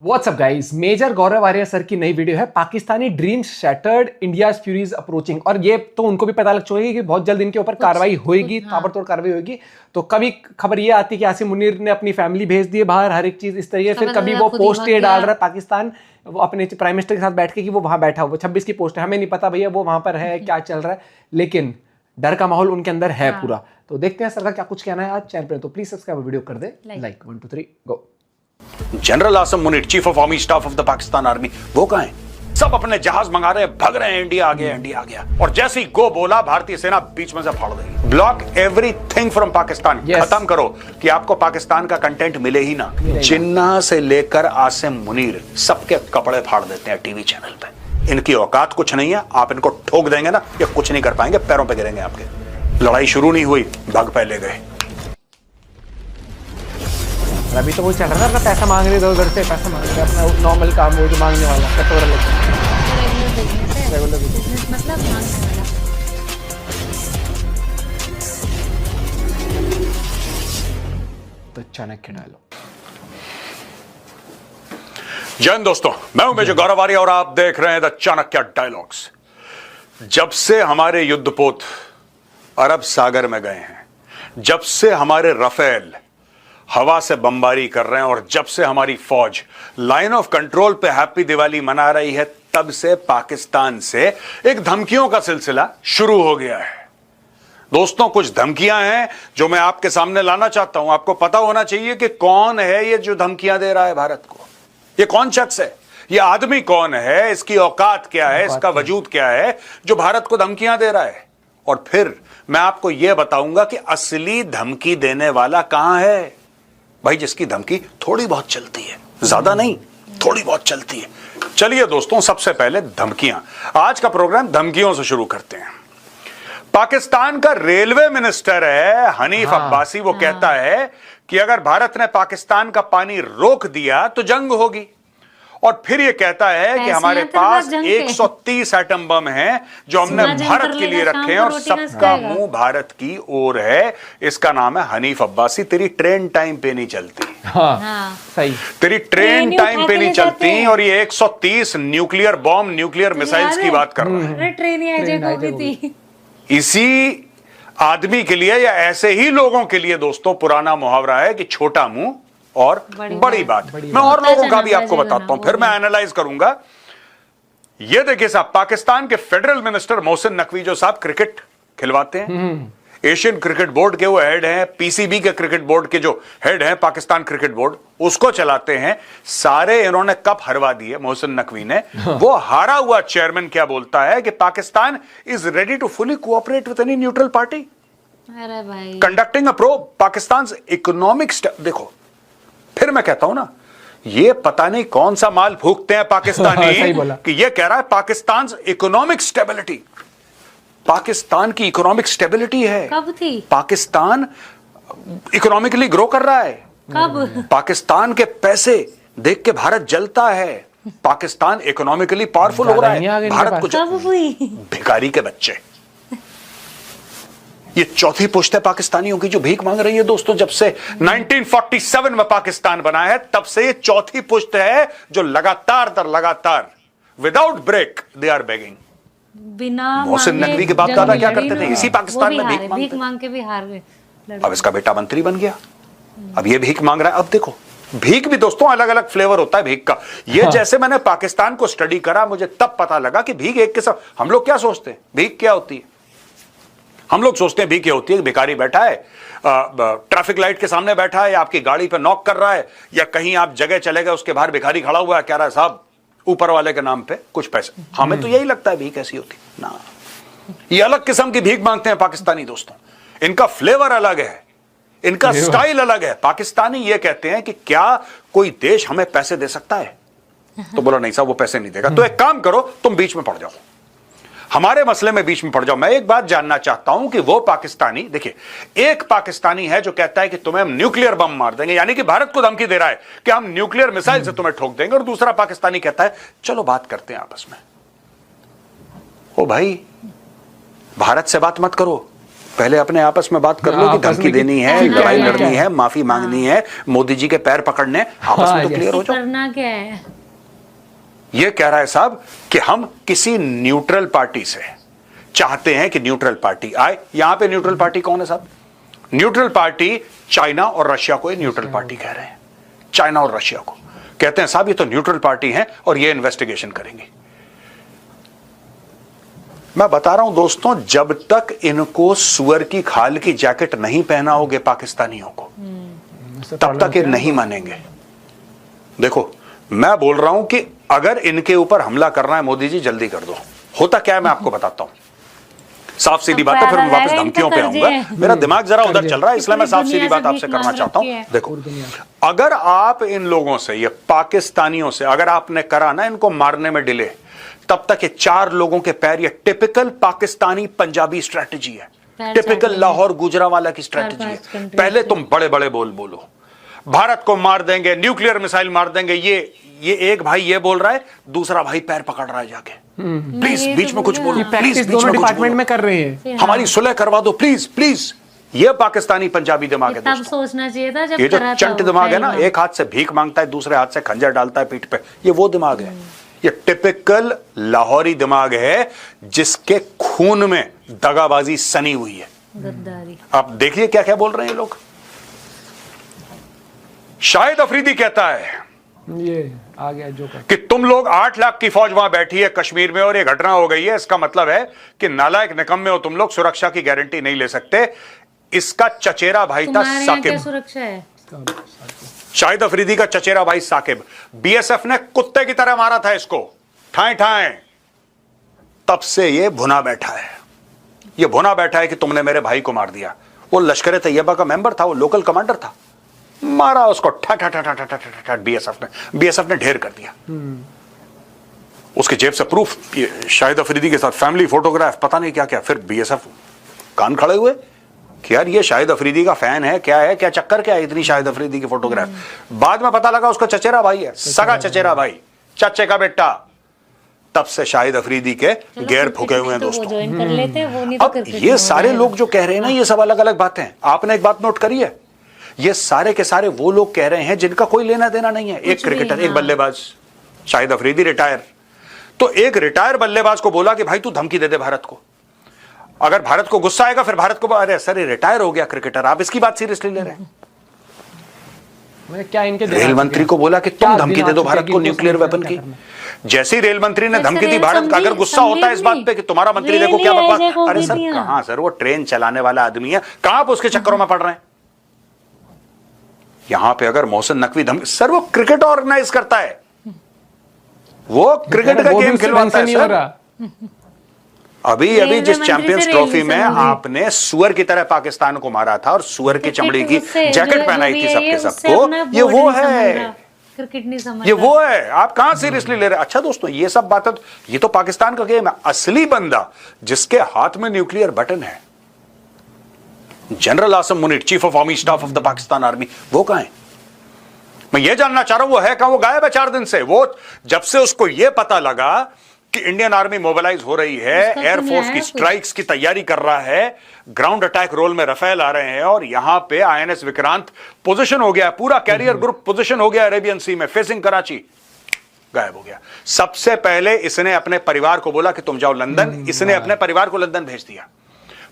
WhatsApp guys, major गौरव Arya sir की नई video है Pakistani dreams shattered, India's Furies approaching. और ये तो उनको भी पता लग चुका है कि बहुत जल्द इनके ऊपर कार्रवाई होगी, ताबड़तोड़ कार्रवाई होगी। तो कभी खबर ये आती है कि आसिम मुनीर ने अपनी फैमिली भेज दी है बाहर, हर एक चीज इस तरीके। फिर कभी वो पोस्ट ये डाल रहा है पाकिस्तान, वो अपने प्राइम मिनिस्टर के साथ बैठ के कि वो वहां बैठा हुआ, 26 की पोस्ट है, हमें नहीं पता भैया वो वहां पर है क्या चल रहा है, लेकिन डर का माहौल उनके अंदर है पूरा। तो देखते हैं सर का क्या कुछ कहना है आज चैनल पे। तो प्लीज सब्सक्राइब, वीडियो कर they like. 1 2 3 go. General Asim Munir, chief of army staff of the Pakistan army, वो कहां है? सब अपने जहाज मंगा रहे हैं, भाग रहे हैं, इंडिया आ गया, इंडिया आ गया। और जैसे ही गो बोला, भारतीय सेना बीच में से फाड़ देगी। Block everything from Pakistan. खत्म करो कि आपको पाकिस्तान का कंटेंट मिले ही ना। जिन्ना से लेकर आसिम मुनीर सबके कपड़े फाड़ देते हैं टीवी चैनल पे। इनकी औकात कुछ नहीं है। आप इनको ठोक देंगे ना, ये कुछ नहीं कर पाएंगे, पैरों पे गिरेंगे आपके। लड़ाई शुरू नहीं हुई, भाग पहले गए। अभी तो वो चल रहा था, पैसा मांग रहे उधर से, पैसा मांग रहे अपना नॉर्मल काम, वो जो मांगने वाला कटोरा रेगुलर बिजनेस मतलब मांगने वाला। तो चाणक्य डायलॉग। जय हिंद दोस्तों, मैं हूं मेजर गौरव आर्या और आप देख रहे हैं द चाणक्य डायलॉग्स। जब से हमारे युद्धपोत अरब सागर में गए हैं, जब से हमारे राफेल हवा से बमबारी कर रहे हैं और जब से हमारी फौज लाइन ऑफ कंट्रोल पे हैप्पी दिवाली मना रही है, तब से पाकिस्तान से एक धमकियों का सिलसिला शुरू हो गया है। दोस्तों, कुछ धमकियां हैं जो मैं आपके सामने लाना चाहता हूं। आपको पता होना चाहिए कि कौन है ये जो धमकियां दे रहा है भारत को। ये कौन शख्स है, ये आदमी कौन है, इसकी औकात क्या है, इसका वजूद क्या है जो भारत को धमकियां दे रहा है। और फिर मैं आपको यह बताऊंगा कि असली धमकी देने वाला कहां है। भाई, जिसकी धमकी थोड़ी बहुत चलती है, ज्यादा नहीं, थोड़ी बहुत चलती है। चलिए दोस्तों, सबसे पहले धमकियां। आज का प्रोग्राम धमकियों से शुरू करते हैं। पाकिस्तान का रेलवे मिनिस्टर है हनीफ अब्बासी, वो कहता है कि अगर भारत ने पाकिस्तान का पानी रोक दिया तो जंग होगी। और फिर ये कहता है कि हमारे पास 130 एटम बम हैं जो हमने भारत के लिए रखे हैं और सबका मुंह भारत की ओर है। इसका नाम है हनीफ अब्बासी। तेरी ट्रेन टाइम पे नहीं चलती। हाँ, सही। तेरी ट्रेन टाइम पे नहीं चलती। और ये 130 न्यूक्लियर बॉम्ब, न्यूक्लियर मिसाइल्स की बात कर रहा है। ट्रेन इसी आदमी के लिए या ऐसे ही लोगों के लिए दोस्तों पुराना मुहावरा है कि छोटा मुंह और बड़ी बात। मैं और लोगों का भी आपको बताता हूं, फिर मैं एनालाइज करूंगा। ये देखिए साहब, पाकिस्तान के फेडरल मिनिस्टर मोहसिन नकवी जो साहब क्रिकेट खिलवाते हैं, एशियन क्रिकेट बोर्ड के वो हेड हैं, पीसीबी के क्रिकेट बोर्ड के जो हेड हैं, पाकिस्तान क्रिकेट बोर्ड, उसको चलाते हैं। सारे इन्होंने कप हरवा दिए मोहसिन नकवी ने। वो हारा हुआ चेयरमैन क्या बोलता है कि Pakistan is ready to fully cooperate with any neutral party conducting a pro Pakistan economic. देखो, फिर मैं कहता हूं ना, ये पता नहीं कौन सा माल फूकते हैं पाकिस्तानी कि ये कह रहा है पाकिस्तान इकोनॉमिक स्टेबिलिटी। पाकिस्तान की इकोनॉमिक स्टेबिलिटी है। कब थी? पाकिस्तान इकोनॉमिकली ग्रो कर रहा है। कब? पाकिस्तान के पैसे देख के भारत जलता है। पाकिस्तान इकोनॉमिकली पावरफुल हो रहा है। भारत को भिखारी के बच्चे। ये चौथी पुश्त है पाकिस्तानियों की जो भीख मांग रही है दोस्तों। जब से 1947 में पाकिस्तान बना है, तब से ये चौथी पुश्त है जो लगातार without break they are begging. बिना मोहसिन नकवी के बाप दादा क्या करते थे? इसी पाकिस्तान में भीख मांग के भी हार गए। अब इसका बेटा मंत्री बन गया, अब ये भीख मांग रहा है। अब देखो, भीख भी दोस्तों अलग अलग फ्लेवर होता है भीख का। ये जैसे मैंने पाकिस्तान को स्टडी करा, मुझे तब पता लगा कि भीख एक किस्म। हम लोग क्या सोचते हैं भीख क्या होती है? हम लोग सोचते हैं भीख क्या होती है, भिखारी बैठा है ट्रैफिक लाइट के सामने बैठा है, या आपकी गाड़ी पे नॉक कर रहा है, या कहीं आप जगह चले गए, उसके बाहर भिखारी खड़ा हुआ है, कह रहा है साहब ऊपर वाले के नाम पे कुछ पैसे। हमें तो यही लगता है भीख ऐसी होती ना। ये अलग किस्म की भीख मांगते हैं पाकिस्तानी दोस्तों। इनका फ्लेवर अलग है, इनका स्टाइल अलग है। पाकिस्तानी ये कहते हैं कि क्या कोई देश हमें पैसे दे सकता है? तो बोला नहीं साहब, वो पैसे नहीं देगा। तो एक काम करो, तुम बीच में पड़ जाओ, हमारे मसले में बीच में पड़ जाओ। मैं एक बात जानना चाहता हूं कि वो पाकिस्तानी, देखिए, एक पाकिस्तानी है जो कहता है कि तुम्हें हम न्यूक्लियर बम मार देंगे, यानी कि भारत को धमकी दे रहा है कि हम न्यूक्लियर मिसाइल से तुम्हें ठोक देंगे। और दूसरा पाकिस्तानी कहता है चलो बात करते हैं आपस में। ओ भाई, भारत से बात मत करो, पहले अपने आपस में बात कर लो कि आपस धमकी में देनी है, ठीक है, लड़ाई ठीक है। करनी है, माफी मांगनी है, मोदी जी के पैर पकड़ने, आपस में तो yes. क्लियर हो जाओ। करना क्या है? ये कह रहा है साहब कि हम किसी न्यूट्रल पार्टी से चाहते हैं कि न्यूट्रल पार्टी आए। यहां पे न्यूट्रल पार्टी कौन है साहब? न्यूट्रल पार्टी चाइना और रशिया को न्यूट्रल पार्टी कह रहे हैं। चाइना और रशिया को कहते हैं साहब ये तो न्यूट्रल पार्टी है और ये इन्वेस्टिगेशन करेंगे। मैं बता रहा हूं दोस्तों, जब तक इनको सुअर की खाल की जैकेट नहीं पहनाओगे पाकिस्तानियों को, तब तक ये नहीं मानेंगे। देखो मैं बोल रहा हूं कि अगर इनके ऊपर हमला करना है मोदी जी जल्दी कर दो। होता क्या है मैं आपको बताता हूं, साफ सीधी बात है, फिर मैं वापस धमकियों पे आऊंगा। मेरा दिमाग जरा उधर चल रहा है, इसलिए मैं साफ सीधी बात आपसे करना चाहता हूं। देखो अगर आप इन लोगों से, ये पाकिस्तानियों से अगर आपने करा ना इनको मारने में डिले, तब तक ये 4 लोगों के पैर, ये टिपिकल पाकिस्तानी पंजाबी स्ट्रेटजी है, टिपिकल लाहौर गुजरावाला की स्ट्रेटजी है। पहले तुम बड़े बड़े बोलो, भारत को मार देंगे, न्यूक्लियर मिसाइल मार देंगे। ये एक भाई ये बोल रहा है, दूसरा भाई पैर पकड़ रहा है जाके, प्लीज बीच में कुछ बोलो, प्लीज बीच दोनों में कुछ डिपार्टमेंट बोलो, में कर रहे हैं। हमारी सुलह करवा दो प्लीज प्लीज। ये पाकिस्तानी पंजाबी दिमाग है तब दोस्तों। सोचना चाहिए था जब ये जो करा था चंट वो दिमाग है ना, पहली एक हाथ से भीख मांगता है, दूसरे हाथ से खंजर डालता है पीठ पे, ये वो दिमाग है। ये टिपिकल लाहौरी दिमाग है जिसके खून में दगाबाजी सनी हुई है। बार गद्दारी। आप देखिए क्या क्या बोल रहे हैं ये लोग। शाहिद अफरीदी कहता है ये आ गया जो कर कि तुम लोग 8 लाख की फौज वहां बैठी है कश्मीर में और ये घटना हो गई है, इसका मतलब है कि नालायक निकम्मे हो तुम लोग, सुरक्षा की गारंटी नहीं ले सकते। इसका चचेरा भाई था तुम्हारे यहाँ क्या साकिब, सुरक्षा है? शाहिद अफरीदी का चचेरा भाई साकिब। बीएसएफ ने कुत्ते की तरह मारा था इसको, ठाए ठाए। तब से ये भुना बैठा है, ये भुना बैठा है कि तुमने मेरे भाई को मार दिया। वो लश्कर तैयबा का मेंबर था, वो लोकल कमांडर था, मारा उसको ठा ठा ठा ठा ठा ठा ठा। बीएसएफ ने ढेर कर दिया। उसके जेब से प्रूफ, शाहिद अफरीदी के साथ फैमिली फोटोग्राफ, पता नहीं क्या क्या। फिर बीएसएफ कान खड़े हुए कि यार ये शाहिद अफरीदी का फैन है, क्या है, क्या चक्कर क्या है इतनी शाहिद अफरीदी की फोटोग्राफ। बाद में पता लगा उसका चचेरा भाई है, सगा चचेरा भाई, चाचे का बेटा। तब से शाहिद अफरीदी के गैर फूके हुए हैं दोस्तों। ज्वाइन कर लेते, वो नहीं तो अब क्रिकेट ये में सारे हो लोग जो कह रहे हैं ना, ये सब अलग अलग बातें हैं। आपने एक बात नोट करी है, ये सारे के सारे वो लोग कह रहे हैं जिनका कोई लेना देना नहीं है। एक क्रिकेटर, एक बल्लेबाज, शाहिद अफरीदी रिटायर, तो एक रिटायर बल्लेबाज को बोला कि भाई तू धमकी दे दे भारत को, अगर भारत को गुस्सा आएगा फिर भारत को, अरे सर ये रिटायर हो गया क्रिकेटर, आप इसकी बात सीरियसली ले रहे हैं। क्या इनके रेल मंत्री को बोला कि तुम धमकी दे दो भारत को न्यूक्लियर वेपन की। जैसी रेल मंत्री ने धमकी दी, भारत का अगर गुस्सा होता है इस बात पे कि तुम्हारा मंत्री देखो क्या बकवास, अरे सर कहां सर, वो ट्रेन चलाने वाला आदमी है, कहां आप उसके चक्करों में पड़ रहे हैं। यहां पे अगर मोहसिन नकवी धमकी, सर वो क्रिकेट ऑर्गेनाइज करता है, वो क्रिकेट का गेम खिलवाता है सर। अभी जिस चैंपियंस ट्रॉफी में आपने सुअर की तरह पाकिस्तान को मारा था और सुअर की चमड़ी की जैकेट पहनाई थी सबके सबको, ये वो है, क्रिकेट नहीं समझ, ये वो है। आप कहां सीरियसली ले रहे हैं? अच्छा दोस्तों, ये सब बातें, ये तो पाकिस्तान का गेम है। असली बंदा जिसके हाथ में न्यूक्लियर बटन है, general Asim Munir, chief of army staff of the Pakistan army, वो कहां है? मैं ये जानना चाह रहा हूं वो है कहां? वो गायब है 4 दिन से। वो जब से उसको ये पता लगा कि इंडियन आर्मी मोबिलाइज हो रही है, एयरफोर्स की स्ट्राइक्स की तैयारी कर रहा है, ग्राउंड अटैक रोल में रफेल आ रहे हैं और यहां पे आईएनएस विक्रांत पोजीशन हो गया, पूरा कैरियर ग्रुप पोजीशन हो गया अरेबियन सी में फेसिंग कराची, गायब हो गया। सबसे पहले इसने अपने परिवार को बोला कि तुम जाओ लंदन, इसने अपने परिवार को लंदन भेज दिया।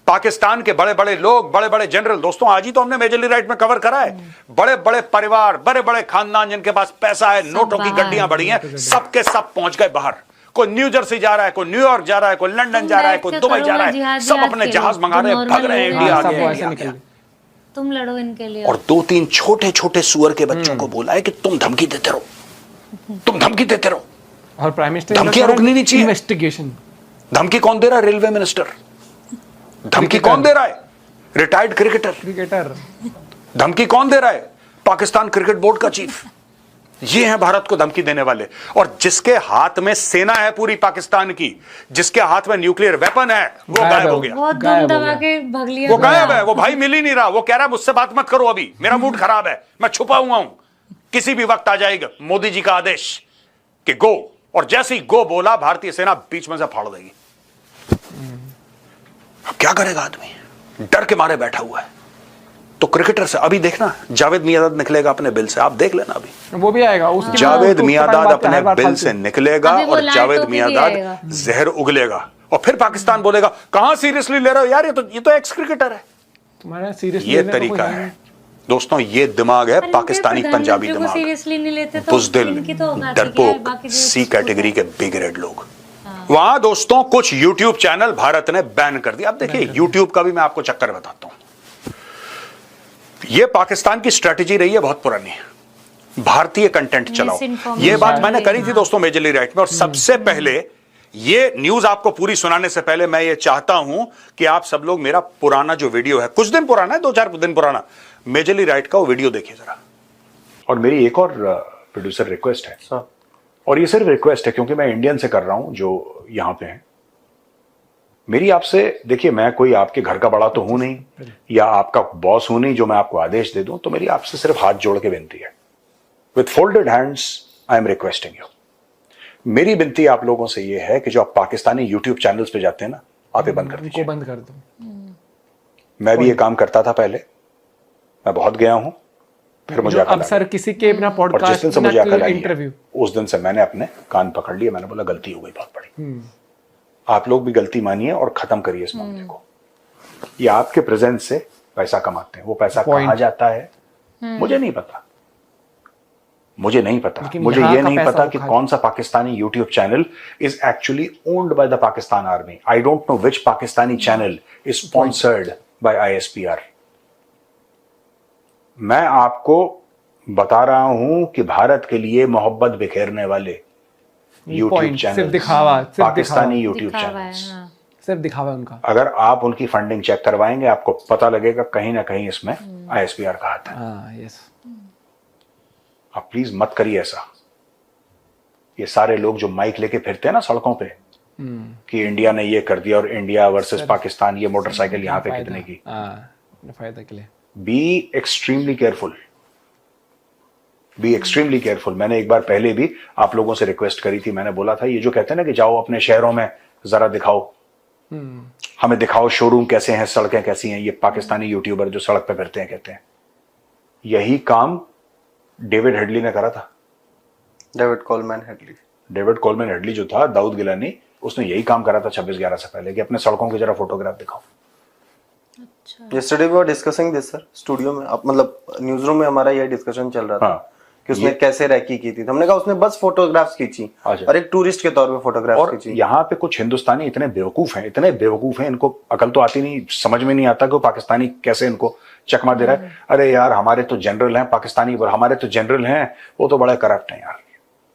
पाकिस्तान के बड़े बड़े लोग, बड़े बड़े जनरल, दोस्तों आज ही तो हमने मेजरली राइट में कवर करा है, बड़े बड़े परिवार, बड़े बड़े खानदान जिनके पास पैसा है, नोटों की गड्डियां बड़ी हैं, सबके सब पहुंच गए बाहर। कोई न्यू जर्सी जा रहा है, कोई न्यूयॉर्क जा रहा है, कोई लंदन जा रहा है, कोई दुबई जा रहा है, सब अपने जहाज मंगा रहे हैं, भाग रहे हैं इंडिया आ गया। तुम लड़ो इनके लिए। और 2-3 छोटे छोटे सुअर के बच्चों को बोला है कि तुम धमकी देते रहो, तुम धमकी देते रहो। और प्राइम मिनिस्टर धमकियां रुकनी नहीं चाहिए। इन्वेस्टिगेशन। धमकी कौन दे रहा है? Railway minister. धमकी कौन दे रहा है? Retired cricketer. धमकी कौन दे रहा है? पाकिस्तान क्रिकेट बोर्ड का चीफ। ये हैं भारत को धमकी देने वाले। और जिसके हाथ में सेना है पूरी पाकिस्तान की, जिसके हाथ में न्यूक्लियर वेपन है, वो गायब हो गया। बहुत धूम दबा के भाग लिया, वो गायब है, वो भाई मिल ही नहीं रहा। वो कह रहा है मुझसे बात मत करो, अभी मेरा मूड खराब है, मैं छुपा हुआ हूं, किसी भी वक्त आ जाएगा मोदी जी का आदेश कि गो। और जैसे ही गो बोला, भारतीय सेना बीच में से फाड़ देगी। अब क्या करेगा आदमी? डर के मारे बैठा हुआ है। तो क्रिकेटर से अभी देखना, जावेद मियांदाद निकलेगा अपने बिल से, आप देख लेना अभी वो भी आएगा जावेद मियांदाद अपने बिल से निकलेगा अभी वो और लाल जावेद टोपी भी मियांदाद आएगा। जहर उगलेगा और फिर पाकिस्तान बोलेगा कहां सीरियसली ले रहे हो यार, ये तो एक्स क्रिकेटर है। तुम्हारा सीरियस ये तरीका है दोस्तों, ये दिमाग है पाकिस्तानी पंजाबी दिमाग, सीरियसली नहीं लेते तो बुज़दिल, इनकी तो औकात ही क्या है, डरपोक, बाकी जो सी कैटेगरी के बी ग्रेड लोग। वहां दोस्तों कुछ यूट्यूब चैनल भारत ने बैन कर दिया। अब देखिए यूट्यूब का भी मैं आपको चक्कर बताता हूं। ये पाकिस्तान की स्ट्रेटेजी रही है बहुत पुरानी, भारतीय कंटेंट चलाओ। ये बात मैंने करी थी दोस्तों मेजरली राइट में, और सबसे पहले ये न्यूज आपको पूरी सुनाने से पहले मैं ये चाहता हूं कि आप सब लोग मेरा पुराना जो वीडियो है, कुछ दिन पुराना है, 2-4 दिन पुराना, मेजरली राइट का वो वीडियो देखिए जरा। और मेरी एक और प्रोड्यूसर रिक्वेस्ट है सर, और ये सिर्फ रिक्वेस्ट है क्योंकि मैं इंडियन से कर रहा हूं जो यहां पे हैं। मेरी आपसे, देखिए मैं कोई आपके घर का बड़ा तो हूं नहीं या आपका बॉस हूं नहीं जो मैं आपको आदेश दे दूं, तो मेरी आपसे सिर्फ हाथ जोड़ के विनती है, with folded hands I am requesting you. मेरी विनती आप लोगों से ये है कि जो आप पाकिस्तानी यूट्यूब चैनल्स पे जाते हैं ना, आप ये बंद कर दीजिए। बंद कर दो। मैं भी ये काम करता था पहले, मैं बहुत गया हूं, फिर मुझे अब सर किसी के बिना और जिस पॉडकास्ट दिन से मुझे अकल आई इंटरव्यू, उस दिन से मैंने अपने कान पकड़ लिए, मैंने बोला गलती हो गई बहुत बड़ी। आप लोग भी गलती मानिए और खत्म करिए इस मामले को। ये आपके प्रेजेंस से पैसा कमाते हैं, वो पैसा कहाँ जाता है मुझे नहीं पता, मुझे नहीं पता, मुझे ये नहीं पता कि कौन सा Pakistani YouTube channel is actually owned by the Pakistan army. I don't know which Pakistani channel is sponsored by ISPR। मैं आपको बता रहा हूं कि भारत के लिए मोहब्बत बिखेरने वाले यूट्यूब चैनल, सिर्फ दिखावा, पाकिस्तानी यूट्यूब चैनल, सिर्फ दिखावा उनका। अगर आप उनकी फंडिंग चेक करवाएंगे आपको पता लगेगा कहीं ना कहीं इसमें ISPR का हाथ है। यस, आप प्लीज मत करिए ऐसा। ये सारे लोग जो माइक लेके फिरते हैं ना सड़कों पे कि इंडिया ने ये कर दिया और इंडिया वर्सेस पाकिस्तान, ये मोटरसाइकिल यहाँ पे कितने की, फायदा के लिए be extremely careful, be extremely careful. मैंने एक बार पहले भी आप लोगों से रिक्वेस्ट करी थी, मैंने बोला था ये जो कहते हैं ना कि जाओ अपने शहरों में जरा दिखाओ, हमें दिखाओ शोरूम कैसे हैं, सड़कें कैसी हैं। ये पाकिस्तानी यूट्यूबर जो सड़क पे फिरते हैं कहते हैं, यही काम डेविड हेडली ने करा था। David Coleman Headley, David Coleman Headley जो था, दाऊद गिलानी, उसने यही काम करा था 26/11 से पहले कि अपने सड़कों के जरा फोटोग्राफ दिखाओ। yesterday we were discussing this sir, studio में, मतलब न्यूज रूम में हमारा ये डिस्कशन चल रहा था कि उसने कैसे रैकी की थी। हमने कहा उसने बस फोटोग्राफ्स खींची और एक टूरिस्ट के तौर पे फोटोग्राफ्स खींची। यहाँ पे कुछ हिंदुस्तानी इतने बेवकूफ हैं, इतने बेवकूफ हैं, इनको अकल तो आती नहीं, समझ में नहीं आता कि पाकिस्तानी कैसे इनको चकमा दे रहा है। अरे यार हमारे तो जनरल हैं पाकिस्तानी, हमारे तो जनरल हैं, वो तो बड़े करप्ट हैं यार,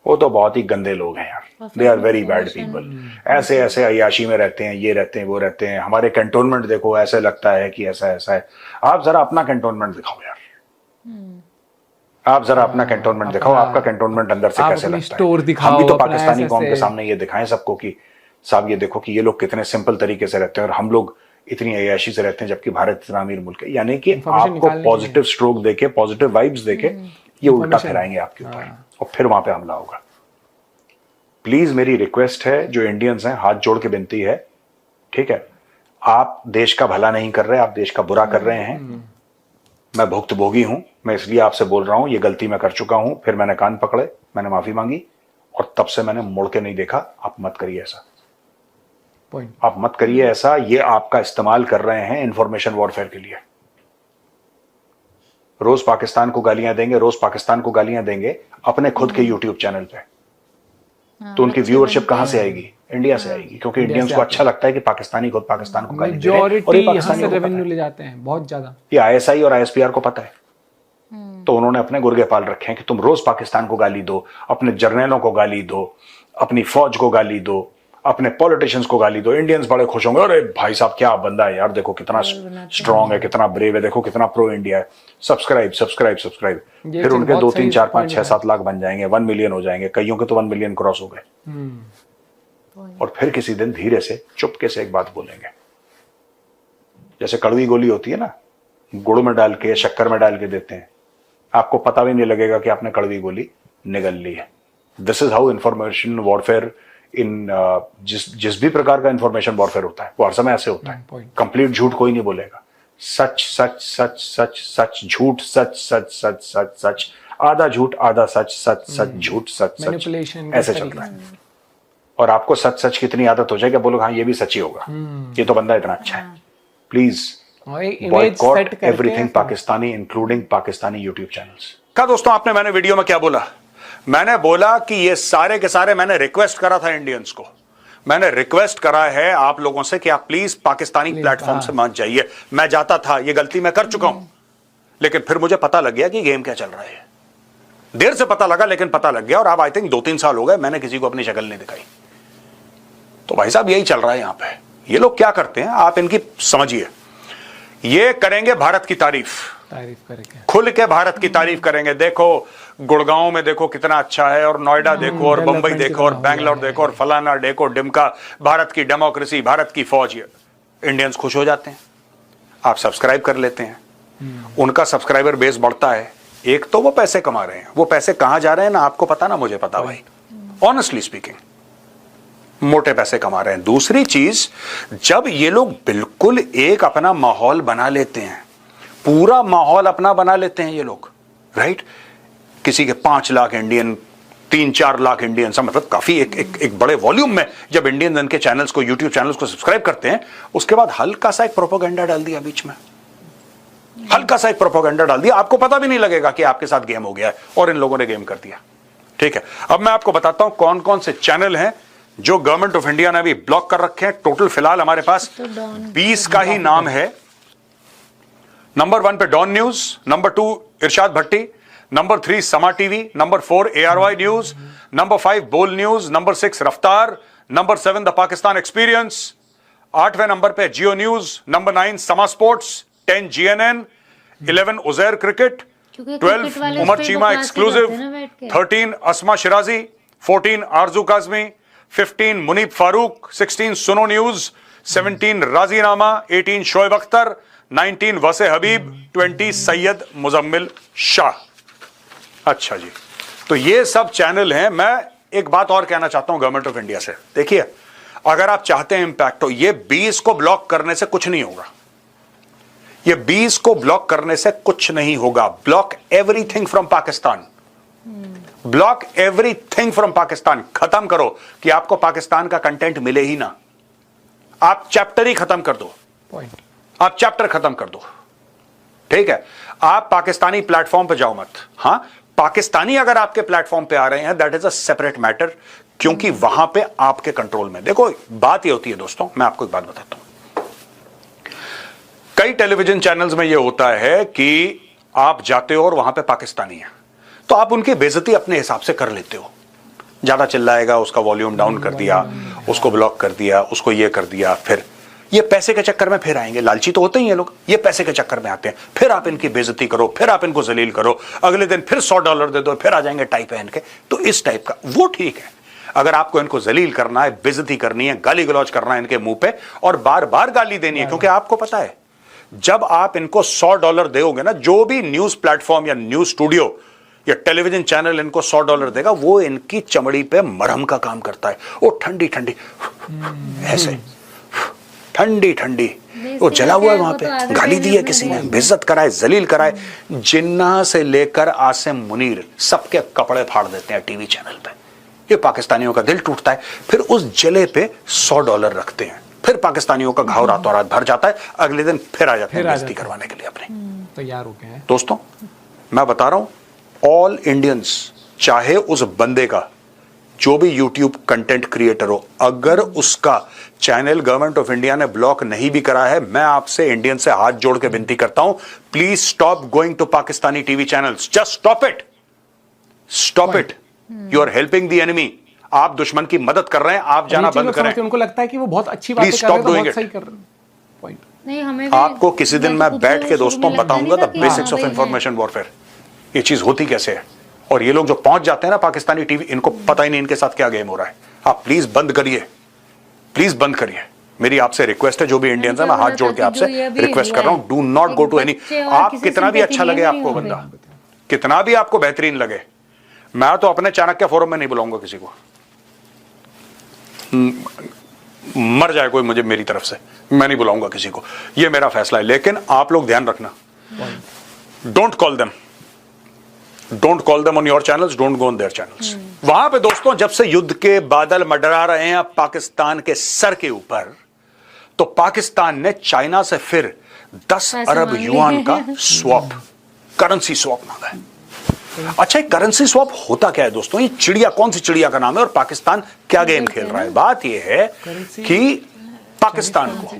वो तो बहुत ही गंदे लोग हैं यार, they are very bad people. ऐसे ऐसे अय्याशी में रहते हैं, ये रहते हैं, वो रहते हैं। हमारे कैंटोनमेंट देखो, ऐसे लगता है कि ऐसा ऐसा है। आप जरा अपना कैंटोनमेंट दिखाओ यार, आप जरा अपना कैंटोनमेंट दिखाओ, आपका कैंटोनमेंट अंदर से कैसे लगता है। हम भी तो पाकिस्तानी कौम के सामने ये दिखाएं सबको कि साहब ये देखो कि ये लोग कितने सिंपल तरीके से रहते हैं और हम लोग इतनी अय्याशी से रहते हैं, जबकि भारत इतना अमीर मुल्क है। यानी कि आपको पॉजिटिव स्ट्रोक देके, पॉजिटिव वाइब्स देके ये उल्टा फिराएंगे आपके ऊपर और फिर वहां पे हमला होगा। प्लीज मेरी रिक्वेस्ट है, जो इंडियंस हैं हाथ जोड़ के विनती है, ठीक है, आप देश का भला नहीं कर रहे, आप देश का बुरा कर रहे हैं। मैं भुक्तभोगी हूं, मैं इसलिए आपसे बोल रहा हूं, ये गलती मैं कर चुका हूं, फिर मैंने कान पकड़े, मैंने माफी मांगी और तब से मैंने मुड़ के नहीं देखा। आप मत करिए ऐसा, आप मत करिए ऐसा। ये आपका इस्तेमाल कर रहे हैं इंफॉर्मेशन वॉरफेयर के लिए। रोज पाकिस्तान को गालियां देंगे, रोज पाकिस्तान को गालियां देंगे अपने खुद के यूट्यूब चैनल पे, तो उनकी व्यूअरशिप कहां से आएगी? इंडिया से आएगी, क्योंकि इंडियंस को अच्छा लगता है कि पाकिस्तानी खुद पाकिस्तान को गाली दे रहे हैं और ये पाकिस्तानी रेवेन्यू ले जाते हैं बहुत ज्यादा। ये ISI और ISPR को पता है, तो उन्होंने अपने गुर्गे पाल रखे हैं कि तुम रोज पाकिस्तान को गाली दो, अपने जर्नलों को गाली दो, अपनी फौज को गाली दो, अपने पॉलिटिशियंस को गाली दो। इंडियंस बड़े खुश होंगे, अरे भाई साहब क्या बंदा है यार, देखो कितना स्ट्रांग है, कितना ब्रेव है, देखो कितना प्रो इंडिया है। Subscribe subscribe subscribe. फिर उनके 2, 3, 4, 5, 6, 7 लाख बन जाएंगे, 1 मिलियन हो जाएंगे, कईयों के तो 1 मिलियन क्रॉस हो गए। और फिर किसी दिन धीरे से चुपके से एक बात बोलेंगे, जैसे कड़वी गोली होती है ना, गुड़ में डाल के शक्कर में डाल के देते हैं, आपको पता भी नहीं लगेगा कि आपने कड़वी गोली निगल ली है। This is how information warfare in जिस भी प्रकार का इंफॉर्मेशन वॉरफेयर होता है वो हर समय ऐसे होता है। कंप्लीट झूठ कोई नहीं बोलेगा। सच सच सच सच सच झूठ सच सच सच सच सच आधा झूठ आधा सच सच सच झूठ सच सच Manipulation, ऐसे इस चल तरीके रहा है। और आपको सच सच कितनी आदत हो जाएगी, बोलो हाँ ये भी सच ही होगा, ये तो बंदा इतना अच्छा है। प्लीज और एक इमेज बॉयकॉट सेट करके everything Pakistani including Pakistani YouTube channels. क्या दोस्तों, आपने मैंने वीडियो में क्या बोला? मैंने बोला कि ये सारे के सारे मैंने रिक्वेस्ट करा था इंडियंस को, मैंने रिक्वेस्ट करा है आप लोगों से कि आप प्लीज पाकिस्तानी प्लेटफॉर्म से मत जाइए। मैं जाता था, ये गलती मैं कर चुका हूं, लेकिन फिर मुझे पता लग गया कि गेम क्या चल रहा है। देर से पता लगा लेकिन पता लग गया, और अब आई थिंक 2-3 साल हो गए मैंने किसी को अपनी शक्ल नहीं दिखाई। तो भाई साहब यही चल रहा है यहां पे। ये लोग क्या करते हैं आप इनकी समझिए। ये करेंगे भारत की तारीफ करेंगे, खुल के भारत की तारीफ करेंगे। देखो गुड़गांव में देखो कितना अच्छा है, और नोएडा देखो, और बंबई देखो, और बैंगलोर देखो, और फलाना देखो डिमका, भारत की डेमोक्रेसी, भारत की फौज। इंडियंस खुश हो जाते हैं, आप सब्सक्राइब कर लेते हैं, उनका सब्सक्राइबर बेस बढ़ता है। एक तो वो पैसे कमा रहे हैं, वो पैसे कहां जा रहे हैं ना आपको पता ना मुझे पता भाई, ऑनेस्टली स्पीकिंग मोटे पैसे कमा रहे हैं। दूसरी चीज, जब ये लोग बिल्कुल एक अपना माहौल बना लेते हैं, पूरा माहौल अपना बना लेते हैं ये लोग, राइट? किसी के 5 लाख इंडियन, 3-4 लाख इंडियन, मतलब काफी एक बड़े वॉल्यूम में जब इंडियन इनके चैनल्स को, यूट्यूब चैनल्स को सब्सक्राइब करते हैं, उसके बाद हल्का सा एक प्रोपेगेंडा डाल दिया बीच में, हल्का सा एक प्रोपेगेंडा डाल दिया, आपको पता भी नहीं लगेगा कि आपके साथ गेम हो गया है और इन लोगों ने गेम कर दिया। ठीक है, अब मैं आपको बताता हूं कौन कौन से चैनल हैं जो गवर्नमेंट ऑफ इंडिया ने अभी ब्लॉक कर रखे हैं। टोटल फिलहाल हमारे पास 20 का ही नाम है। नंबर 1 पे Dawn news, number 2 Irshad Bhatti, number 3 Samaa TV, number 4 ARY news, number 5 Bol news, number 6 Raftar, number 7 the Pakistan experience, 8वें नंबर पे जियो न्यूज, नंबर 9 समा स्पोर्ट्स, 10 GNN, 11 उजैर क्रिकेट, क्योंकि 12 क्रिकेट वाले उमर उस पे चीमा बकवास एक्सक्लूसिव, करते हैं ना बैठ के। 13 अस्मा शिराजी, 14 आरजू काजमी, 15 मुनीब फारूक, 16 सुनो न्यूज, 17 राजीनामा, 18 शोएब अख्तर, 19 वसे हबीब, 20 सैयद मुजम्मिल शाह। अच्छा जी, तो ये सब चैनल हैं। मैं एक बात और कहना चाहता हूं गवर्नमेंट ऑफ इंडिया से, देखिए अगर आप चाहते हैं इंपैक्ट, तो ये 20 को ब्लॉक करने से कुछ नहीं होगा। ये 20 को ब्लॉक करने से कुछ नहीं होगा। Block everything from Pakistan, block everything from Pakistan. खत्म करो कि आपको पाकिस्तान का कंटेंट मिले ही ना, आप चैप्टर ही खत्म कर दो, आप चैप्टर खत्म कर दो। ठीक है, आप पाकिस्तानी प्लेटफॉर्म पे जाओ मत। हां, पाकिस्तानी अगर आपके प्लेटफॉर्म पे आ रहे हैं, that is a separate matter, क्योंकि वहां पे आपके कंट्रोल में। देखो बात ये होती है दोस्तों, मैं आपको एक बात बताता हूं, कई टेलीविजन चैनल्स में ये होता है कि आप जाते हो और वहां पे पाकिस्तानी है, तो आप उनकी बेइज्जती अपने हिसाब से कर लेते हो। ज्यादा चिल्लाएगा, उसका वॉल्यूम डाउन कर दिया, उसको ब्लॉक कर दिया, उसको ये कर दिया। फिर ये पैसे के चक्कर में फिर आएंगे, लालची तो होते ही ये लोग, ये पैसे के चक्कर में आते हैं। फिर आप इनकी बेइज्जती करो, फिर आप इनको जलील करो, अगले दिन फिर $100 दे दो, फिर आ जाएंगे टाई पहन के। तो इस टाइप का वो ठीक है। अगर आपको इनको जलील करना है, बेइज्जती करनी है, गाली गलौज करना है इनके मुंह पे, और बार बार गाली देनी है, क्योंकि आपको पता है जब आप इनको $100 दोगे ना, जो भी न्यूज प्लेटफॉर्म या न्यूज स्टूडियो या टेलीविजन चैनल इनको $100 देगा, वो इनकी चमड़ी पे मरहम का काम करता है। वो ठंडी ठंडी ऐसे ठंडी ठंडी वो जला हुआ है वहां पे, गाली दी है किसी ने, बेइज्जत कराए, जलील कराए। जिन्ना से लेकर आसिम मुनीर सबके कपड़े फाड़ देते हैं टीवी चैनल पे। ये पाकिस्तानियों का दिल टूटता है, फिर उस जले पे $100 रखते हैं, फिर पाकिस्तानियों का घाव रातों रात भर जाता है, अगले दिन फिर आ जाते हैं बेइज्जती करवाने के लिए अपने। तैयार हो गए हैं दोस्तों, मैं बता रहा हूं ऑल इंडियंस, चाहे उस बंदे का जो भी यूट्यूब कंटेंट क्रिएटर हो, अगर उसका चैनल गवर्नमेंट ऑफ इंडिया ने ब्लॉक नहीं भी करा है, मैं आपसे इंडियन से हाथ जोड़ के विनती करता हूं, please stop going to Pakistani TV channels, just stop it, stop it. You are helping the enemy, आप दुश्मन की मदद कर रहे हैं, आप जाना बंद करें। उनको लगता है कि वो बहुत अच्छी बात कर रहे हैं, बहुत सही कर रहे हैं। पॉइंट नहीं, हमें भी आपको किसी दिन मैं बैठ के दोस्तों बताऊंगा द बेसिक्स ऑफ हाँ, इंफॉर्मेशन वॉरफेयर, ये चीज होती कैसे है। और ये लोग जो पहुंच जाते हैं ना पाकिस्तानी टीवी, इनको पता ही नहीं इनके साथ क्या गेम हो रहा है। आप प्लीज बंद करिए, प्लीज बंद करिए। मेरी आपसे रिक्वेस्ट है, जो भी इंडियंस है, मैं हाथ जोड़ के आपसे रिक्वेस्ट कर रहा हूं, do not go to any. आप कितना भी अच्छा लगे आपको बंदा, कितना भी आपको बेहतरीन लगे, मैं तो अपने चाणक्य फोरम में नहीं बुलाऊंगा किसी को। मर जाए कोई मुझे मेरी तरफ से, मैं नहीं बुलाऊंगा किसी को, ये मेरा फैसला है। लेकिन आप लोग ध्यान रखना, don't call them on your channels, don't go on their channels. वहां पे दोस्तों जब से युद्ध के बादल मंडरा रहे हैं पाकिस्तान के सर के ऊपर, तो पाकिस्तान ने चाइना से फिर 10 अरब युआन का स्वैप, करेंसी स्वैप मांगा है। अच्छा, करेंसी स्वैप होता क्या है दोस्तों? ये चिड़िया, कौन सी चिड़िया का नाम है और पाकिस्तान क्या गेम खेल रहा है? बात ये है कि पाकिस्तान को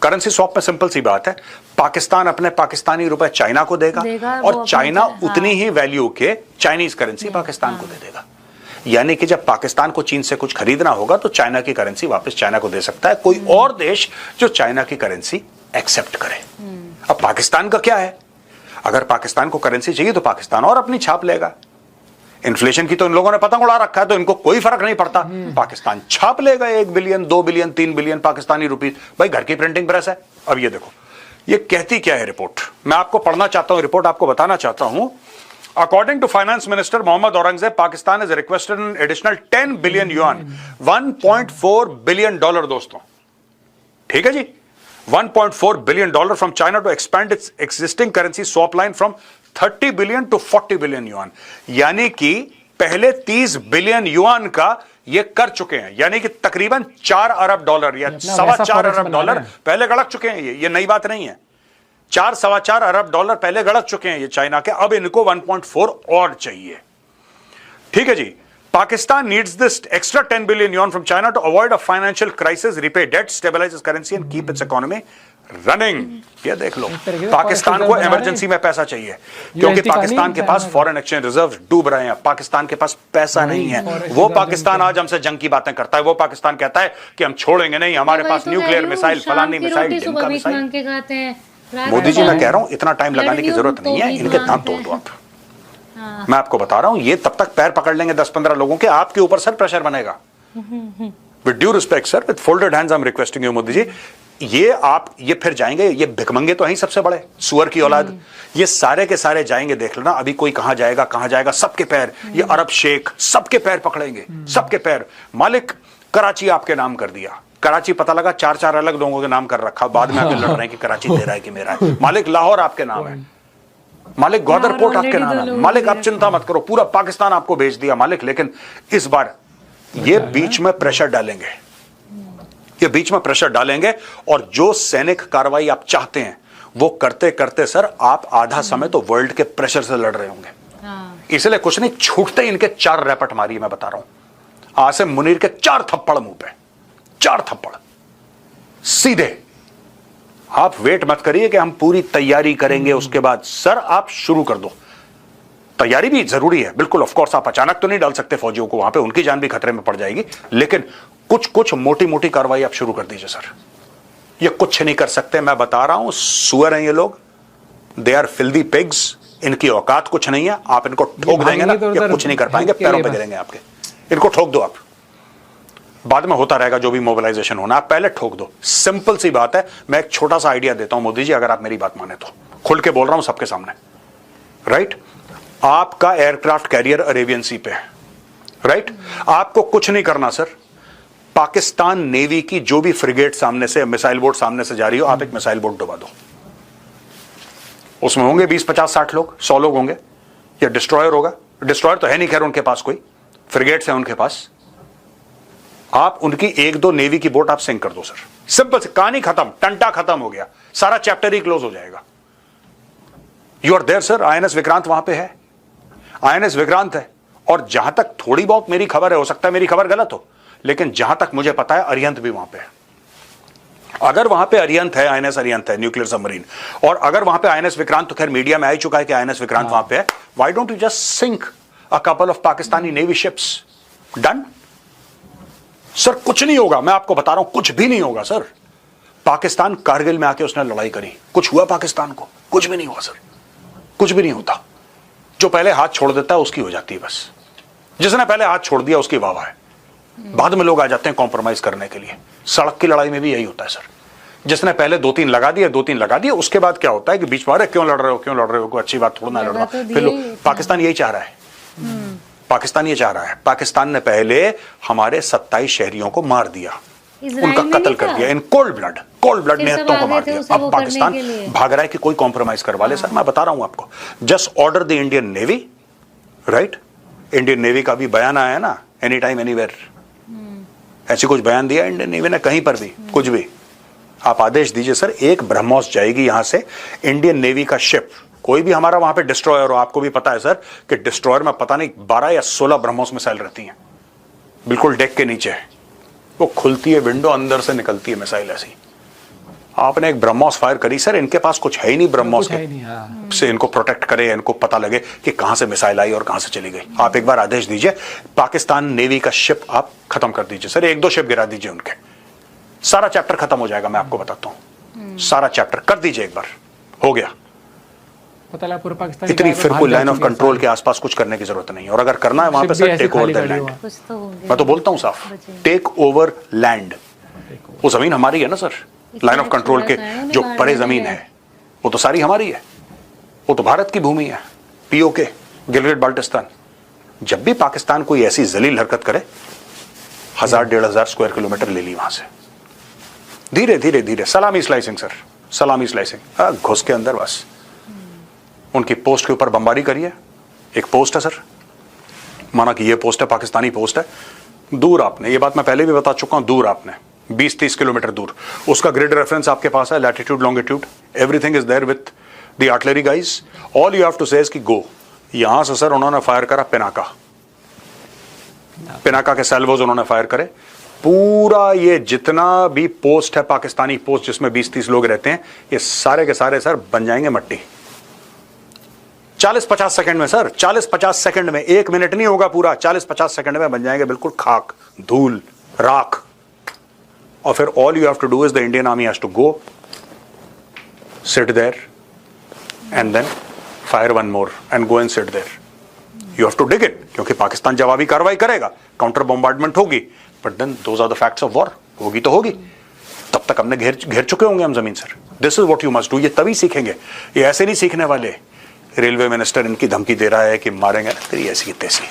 करेंसी स्वैप में सिंपल सी बात है, पाकिस्तान अपने पाकिस्तानी रुपए चाइना को देगा और चाइना उतनी ही वैल्यू के चाइनीज करेंसी पाकिस्तान को दे देगा। यानी कि जब पाकिस्तान को चीन से कुछ खरीदना होगा तो चाइना की करेंसी वापस चाइना को दे सकता है कोई और देश जो चाइना की करेंसी एक्सेप्ट करे। अब पाकिस्तान का क्या है? अगर पाकिस्तान को करेंसी चाहिए तो पाकिस्तान और अपनी छाप लेगा। इन्फ्लेशन की तो इन लोगों ने पतंग उड़ा रखा है, तो इनको कोई फर्क नहीं पड़ता, पाकिस्तान छाप लेगा 1 billion 2 billion 3 billion Pakistani rupees. भाई घर की प्रिंटिंग प्रेस है। अब ये देखो, ये कहती क्या है रिपोर्ट, मैं आपको पढ़ना चाहता हूं, रिपोर्ट आपको बताना चाहता हूं। According to Finance Minister Mohammad Aurangzeb, Pakistan has requested an additional 10 billion yuan, $1.4 billion दोस्तों, ठीक है जी, $1.4 billion from China to expand its existing currency swap line from 30 billion to 40 billion yuan। यानी कि पहले 30 बिलियन युआन का ये कर चुके हैं, यानी कि तकरीबन 4 अरब डॉलर या 4.25 अरब डॉलर पहले गड़क चुके हैं। ये नई बात नहीं है, 4.25 अरब डॉलर पहले गड़क चुके हैं ये चाइना के, अब इनको 1.4 और चाहिए। ठीक है जी। Pakistan needs this extra 10 billion yuan from China to avoid a financial crisis, repay debt, stabilize its currency and keep its economy running। ये देख लो, पाकिस्तान को इमरजेंसी में पैसा चाहिए क्योंकि पाकिस्तान के पास फॉरेन एक्सचेंज रिजर्व डूब रहे हैं, पाकिस्तान के पास पैसा नहीं है। वो पाकिस्तान आज हमसे जंग की बातें करता है, वो पाकिस्तान कहता है कि हम छोड़ेंगे नहीं, हमारे पास न्यूक्लियर मिसाइल, फलानी मिसाइल, ढिमका मिसाइल। मोदी जी, मैं कह रहा हूं इतना टाइम लगाने की जरूरत नहीं है, इनके दांत तोड़ दो आप। मैं आपको बता रहा हूं, ये तब तक पैर पकड़ लेंगे 10-15 लोगों के, आपके ऊपर सर प्रेशर बनेगा। With due respect sir, with folded hands I am requesting you Modi ji, ये फिर जाएंगे, ये भिखमंगे तो हैं सबसे बड़े, सुअर की औलाद, ये सारे के सारे जाएंगे, देख लेना अभी कोई कहां जाएगा, सबके पैर, ये अरब शेख सबके पैर पकड़ेंगे, सबके पैर। मालिक कराची आपके नाम कर दिया, कराची पता लगा 4-4 अलग लोगों के नाम कर रखा, बाद में आके लड़ रहे हैं कि कराची तेरा है कि मेरा है। मालिक लाहौर आपके नाम है, मालिक ग्वादर पोर्ट आपके नाम है, मालिक आप चिंता मत करो, पूरा पाकिस्तान आपको भेज दिया मालिक। लेकिन इस बार ये बीच में प्रेशर डालेंगे, ये बीच में प्रेशर डालेंगे और जो सैनिक कार्रवाई आप चाहते हैं वो करते करते सर आप आधा समय तो वर्ल्ड के प्रेशर से लड़ रहे होंगे। इसलिए कुछ नहीं, छूटते ही इनके 4 रैपट मारिए, मैं बता रहा हूं, आसिम मुनीर के 4 थप्पड़ मुंह पे, 4 थप्पड़ सीधे। आप वेट मत करिए कि हम पूरी तैयारी करेंगे उसके बाद, सर आप शुरू कर दो। तैयारी भी जरूरी है बिल्कुल, ऑफ कोर्स, आप अचानक तो नहीं डाल सकते फौजियों को वहां पे, उनकी जान भी खतरे में पड़ जाएगी, लेकिन कुछ मोटी मोटी कार्रवाई आप शुरू कर दीजिए सर। ये कुछ नहीं कर सकते, मैं बता रहा हूं, सुअर हैं ये लोग, दे आर फिल्दी पिग्स, इनकी औकात कुछ नहीं है। आप इनको ठोक देंगे ना, ये कुछ नहीं कर पाएंगे, पैरों पे गिरेंगे आपके। इनको ठोक दो आप, बाद में होता रहेगा जो भी मोबिलाइजेशन होना, आप पहले ठोक दो, सिंपल सी बात है। मैं एक छोटा सा आइडिया देता हूं मोदी जी, अगर आप मेरी बात माने तो, खुल के बोल रहा हूं सबके सामने, राइट? आपका एयरक्राफ्ट कैरियर अरेबियन सी पे है, राइट? आपको कुछ नहीं करना सर, पाकिस्तान नेवी की जो भी फ्रिगेट सामने से, मिसाइल बोट सामने से जा रही हो, आप एक मिसाइल बोट डुबा दो, उसमें होंगे 20-50-60 लोग, 100 लोग होंगे, या डिस्ट्रॉयर होगा, डिस्ट्रॉयर तो है नहीं खैर उनके पास, कोई फ्रिगेट्स है उनके पास, आप उनकी 1-2 नेवी की बोट आप सिंक कर दो सर, सिंपल से, कहानी खत्म, टंटा खत्म हो गया, सारा चैप्टर ही क्लोज हो जाएगा। You are there sir, INS Vikrant वहां पे है, आईएनएस विक्रांत है, और जहां तक थोड़ी बहुत मेरी खबर है, हो सकता है मेरी खबर गलत हो, लेकिन जहां तक मुझे पता है अरिहंत भी वहां पे है। अगर वहां पे अरिहंत है, आईएनएस अरिहंत है, न्यूक्लियर सबमरीन, और अगर वहां पे आईएनएस विक्रांत, तो खैर मीडिया में आ ही चुका है कि आईएनएस विक्रांत वहां पे है, why don't you just sink a couple of Pakistani navy ships? Done sir, कुछ नहीं होगा, मैं आपको बता रहा हूं, कुछ भी नहीं होगा सर। पाकिस्तान कारगिल में आके उसने लड़ाई करी, कुछ हुआ पाकिस्तान को? कुछ भी नहीं हुआ सर, कुछ भी नहीं होता। जो पहले हाथ छोड़ देता है उसकी हो जाती है बस, जिसने पहले हाथ छोड़ दिया उसकी वाह है, बाद में लोग आ जाते हैं कॉम्प्रोमाइज करने के लिए। सड़क की लड़ाई में भी यही होता है सर, जिसने पहले 2-3 लगा दिए, उसके बाद क्या होता है कि बीच में, अरे क्यों लड़ रहे हो, कोई अच्छी बात थोड़ा ना लड़ना, फिर पाकिस्तान यही चाह रहा है, पाकिस्तान ये चाह रहा है। पाकिस्तान ने पहले हमारे 27 शहरियों को मार दिया, इजराइल उनका में कत्ल नहीं कर था? दिया इन कोल्ड ब्लड फिर सब निहत्तों को आ मार गए थे दिया। उसे अब वो करने पाकिस्तान के लिए। भाग रहा है कि कोई कॉम्प्रोमाइज करवा ले। सर मैं बता रहा हूं आपको, just order the Indian navy, right? Indian navy का भी बयान आया है ना, एनी टाइम एनीवेयर, ऐसे कुछ बयान दिया इंडियन नेवी ने कहीं पर भी, कुछ भी। आप आदेश दीजिए सर, एक ब्रह्मोस जाएगी यहां से, इंडियन नेवी का शिप, कोई भी हमारा वहां पे डिस्ट्रॉयर हो, आपको भी पता है सर कि डिस्ट्रॉयर में पता नहीं 12 या 16 ब्रह्मोस मिसाइल रहती हैं, बिल्कुल डेक के नीचे। वो खुलती है विंडो, अंदर से निकलती है मिसाइल ऐसी। आपने एक ब्रह्मोस फायर करी सर, इनके पास कुछ है ही नहीं ब्रह्मोस के से इनको प्रोटेक्ट करे, इनको पता लगे कि कहां से मिसाइल आई और कहां से चली गई। आप एक बार आदेश दीजिए, पाकिस्तान नेवी का शिप आप खत्म कर दीजिए सर, 1-2 शिप गिरा दीजिए उनके, सारा चैप्टर खत्म हो जाएगा। मैं आपको बताता हूं, सारा चैप्टर कर दीजिए एक बार, हो गया। पता लगा पूरा पाकिस्तान इतनी फिर कोई लाइन ऑफ कंट्रोल के आसपास कुछ करने की जरूरत नहीं है। और अगर करना है वहां पे sir, take over the land. कुछ तो होंगे। मैं तो बोलता हूं साफ, टेक ओवर लैंड। वो जमीन हमारी है ना सर, लाइन ऑफ कंट्रोल के जो परे जमीन है वो तो सारी हमारी है, वो तो भारत की भूमि है, पीओके, गिलगिट बाल्टिस्तान। जब भी पाकिस्तान कोई ऐसी जलील हरकत करे, 1000-1500 स्क्वायर किलोमीटर ले ली वहां से, धीरे धीरे धीरे, सलामी स्लाइसिंग सर, सलामी स्लाइसिंग, घुस के अंदर बस उनकी पोस्ट के ऊपर बमबारी करिए। एक पोस्ट है सर, माना कि ये पोस्ट है, पाकिस्तानी पोस्ट है, दूर आपने, ये बात मैं पहले भी बता चुका हूं, दूर आपने 20-30 किलोमीटर दूर, उसका ग्रिड रेफरेंस आपके पास है, latitude longitude, everything is there with the artillery guys. All you have to say is कि गो। यहां से सर उन्होंने फायर करा पिनाका, पिनाका के सेल्वोज उन्होंने फायर करे। पूरा ये जितना भी पोस्ट है पाकिस्तानी पोस्ट जिसमें 20-30 लोग रहते हैं, ये सारे के सारे सर बन जाएंगे मट्टी 40-50 सेकंड में सर, 40-50 सेकंड में, 1 मिनट नहीं होगा पूरा, 40-50 सेकंड में बन जाएंगे बिल्कुल खाक, धूल, राख। और फिर all you have to do is the Indian army has to go, sit there and then fire one more and go and sit there. You have to dig it, क्योंकि पाकिस्तान जवाबी कार्रवाई करेगा, काउंटर बॉम्बार्डमेंट होगी, but then those are the facts of war. होगी तो होगी, तब तक हमने घेर चुके होंगे हम जमीन sir. This is what you must do. ये तभी सीखेंगे, ये ऐसे नहीं सीखने वाले। रेलवे मिनिस्टर इनकी धमकी दे रहा है कि मारेंगे ना तेरी ऐसी की तैसी,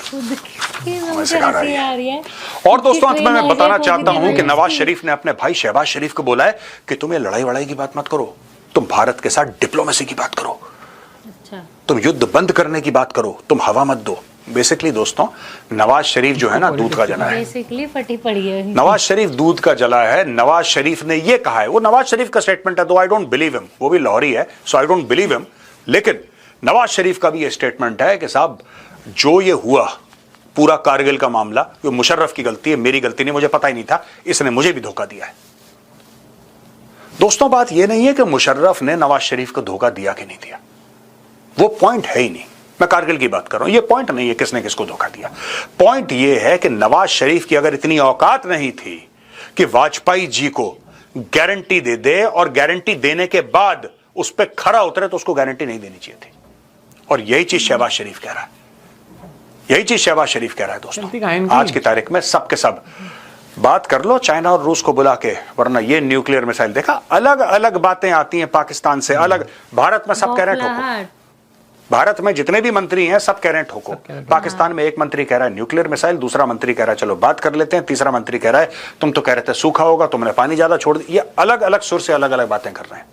हमें सिखा रही है। और दोस्तों अंत में मैं बताना चाहता हूं कि नवाज शरीफ ने अपने भाई शहबाज शरीफ को बोला है कि तुम ये लड़ाई वड़ाई की बात मत करो, तुम भारत के साथ डिप्लोमेसी की बात करो, अच्छा, तुम युद्ध बंद करने की बात करो, तुम हवा मत दो। बेसिकली दोस्तों नवाज शरीफ जो है ना दूध का जला है, बेसिकली फटी पड़ी है। नवाज शरीफ दूध का जला है। नवाज शरीफ ने ये कहा है, वो नवाज शरीफ का स्टेटमेंट है, दो आई डोंट बिलीव हिम, वो भी लाहौरी है सो आई डोंट बिलीव हिम, लेकिन नवाज शरीफ का भी ये स्टेटमेंट है कि साहब जो ये हुआ पूरा कारगिल का मामला, ये मुशर्रफ की गलती है, मेरी गलती नहीं, मुझे पता ही नहीं था, इसने मुझे भी धोखा दिया है। दोस्तों बात ये नहीं है कि मुशर्रफ ने नवाज शरीफ को धोखा दिया कि नहीं दिया, वो पॉइंट है ही नहीं। मैं कारगिल की बात कर रहा हूं, ये पॉइंट नहीं है किसने किसको धोखा दिया। पॉइंट ये है कि नवाज शरीफ की अगर इतनी औकात नहीं थी कि वाजपेयी जी को गारंटी दे दे और गारंटी देने के बाद उस पर खरा उतरे, तो उसको गारंटी नहीं देनी चाहिए थी। और यही चीज शहबाज शरीफ कह रहा है, यही चीज शहबाज शरीफ कह रहा है। दोस्तों आज की तारीख में सब के सब बात कर लो चाइना और रूस को बुला के, वरना ये न्यूक्लियर मिसाइल देखा, अलग अलग बातें आती हैं पाकिस्तान से, अलग। भारत में सब कह रहे हैं ठोको, भारत में जितने भी मंत्री हैं सब कह रहे हैं ठोको। पाकिस्तान में एक मंत्री कह रहा है न्यूक्लियर मिसाइल, दूसरा मंत्री कह रहा है चलो बात कर लेते हैं, तीसरा मंत्री कह रहा है तुम तो कह रहे थे सूखा होगा, तुमने पानी ज्यादा छोड़ दिया। ये अलग अलग सुर से अलग अलग बातें कर रहे हैं।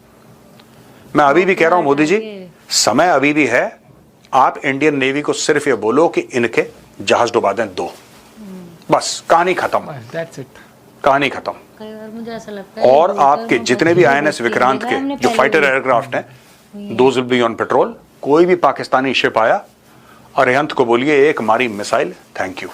मैं अभी भी कह रहा हूं मोदी जी, समय अभी भी है, आप इंडियन नेवी को सिर्फ ये बोलो कि इनके जहाज डुबा दें 2, बस कहानी खत्म, कहानी खत्म। मुझे ऐसा लगता है और आपके जितने भी INS विक्रांत के जो फाइटर एयरक्राफ्ट हैं, those will be on petrol. कोई भी पाकिस्तानी शिप आया, अरिहंत को बोलिए एक मारी मिसाइल, थैंक यू।